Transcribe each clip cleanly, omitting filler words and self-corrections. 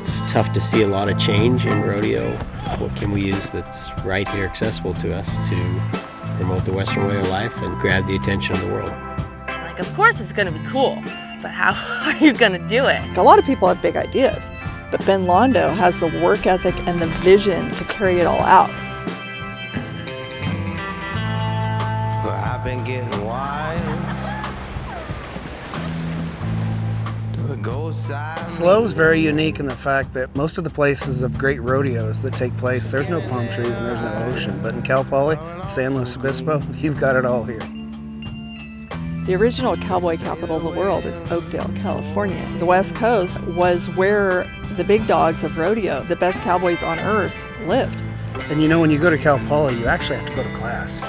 It's tough to see a lot of change in rodeo. What can we use that's right here accessible to us to promote the Western way of life and grab the attention of the world? Like, of course it's going to be cool, but how are you going to do it? A lot of people have big ideas, but Ben Londo has the work ethic and the vision to carry it all out. I've been getting wild. SLO is very unique in the fact that most of the places of great rodeos that take place, there's no palm trees and there's no ocean. But in Cal Poly, San Luis Obispo, you've got it all here. The original cowboy capital of the world is Oakdale, California. The West Coast was where the big dogs of rodeo, the best cowboys on earth, lived. And you know, when you go to Cal Poly, you actually have to go to class.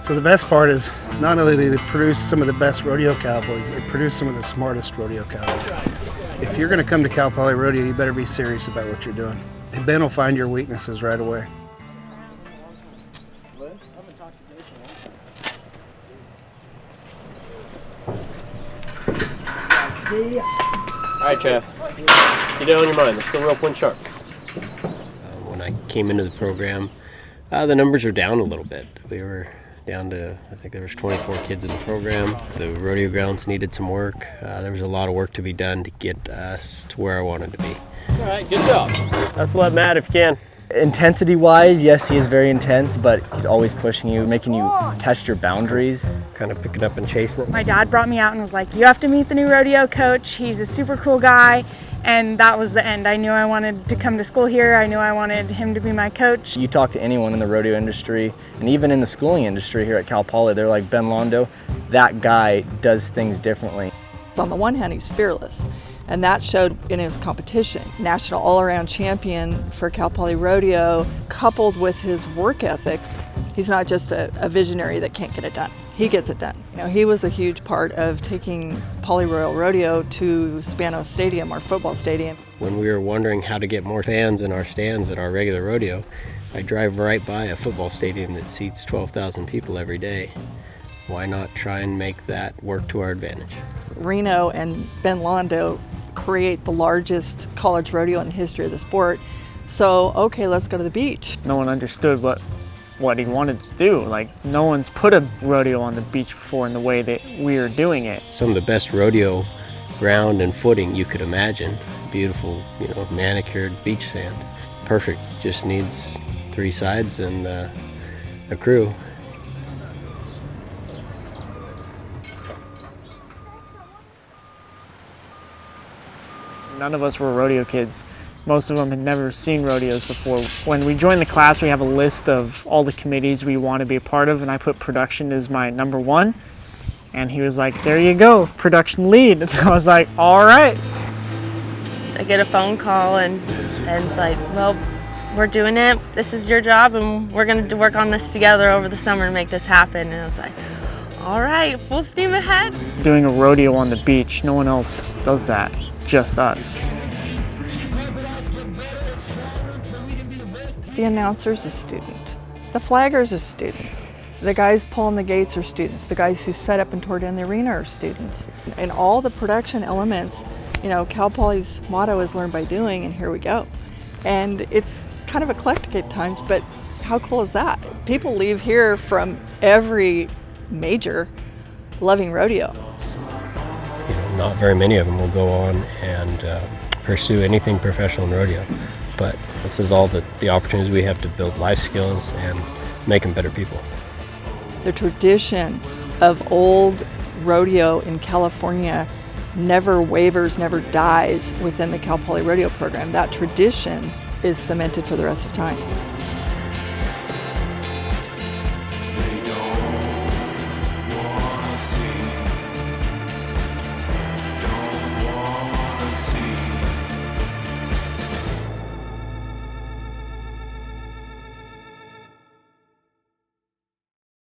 So the best part is not only do they produce some of the best rodeo cowboys, they produce some of the smartest rodeo cowboys. If you're going to come to Cal Poly Rodeo, you better be serious about what you're doing. And Ben will find your weaknesses right away. All right, Jeff. Get it on your mind. Let's go rope one shark. When I came into the program, the numbers were down a little bit. We were down to, I think there was 24 kids in the program. The rodeo grounds needed some work. There was a lot of work to be done to get us to where I wanted to be. All right, good job. Let's let Matt if you can. Intensity-wise, yes, he is very intense, but he's always pushing you, making you test your boundaries. Kind of pick it up and chase it. My dad brought me out and was like, you have to meet the new rodeo coach. He's a super cool guy. And that was the end. I knew I wanted to come to school here. I knew I wanted him to be my coach. You talk to anyone in the rodeo industry, and even in the schooling industry here at Cal Poly, they're like, Ben Londo, that guy does things differently. On the one hand, he's fearless, and that showed in his competition. National all-around champion for Cal Poly Rodeo, coupled with his work ethic. He's not just a visionary that can't get it done. He gets it done. You know, he was a huge part of taking Poly Royal Rodeo to Spanos Stadium, our football stadium. When we were wondering how to get more fans in our stands at our regular rodeo, I drive right by a football stadium that seats 12,000 people every day. Why not try and make that work to our advantage? Reno and Ben Londo create the largest college rodeo in the history of the sport. So, okay, let's go to the beach. No one understood what he wanted to do. Like, no one's put a rodeo on the beach before in the way that we are doing it. Some of the best rodeo ground and footing you could imagine. Beautiful, manicured beach sand. Perfect, just needs 3 sides and a crew. None of us were rodeo kids. Most of them had never seen rodeos before. When we joined the class, we have a list of all the committees we want to be a part of, and I put production as my number 1. And he was like, there you go, production lead. And I was like, all right. So I get a phone call and it's like, well, we're doing it. This is your job and we're going to work on this together over the summer to make this happen. And I was like, all right, full steam ahead. Doing a rodeo on the beach, no one else does that, just us. The announcer's a student. The flagger's a student. The guys pulling the gates are students. The guys who set up and tore down the arena are students. And all the production elements, Cal Poly's motto is learn by doing, and here we go. And it's kind of eclectic at times, but how cool is that? People leave here from every major loving rodeo. Not very many of them will go on and pursue anything professional in rodeo. But this is all the opportunities we have to build life skills and make them better people. The tradition of old rodeo in California never wavers, never dies within the Cal Poly Rodeo program. That tradition is cemented for the rest of time.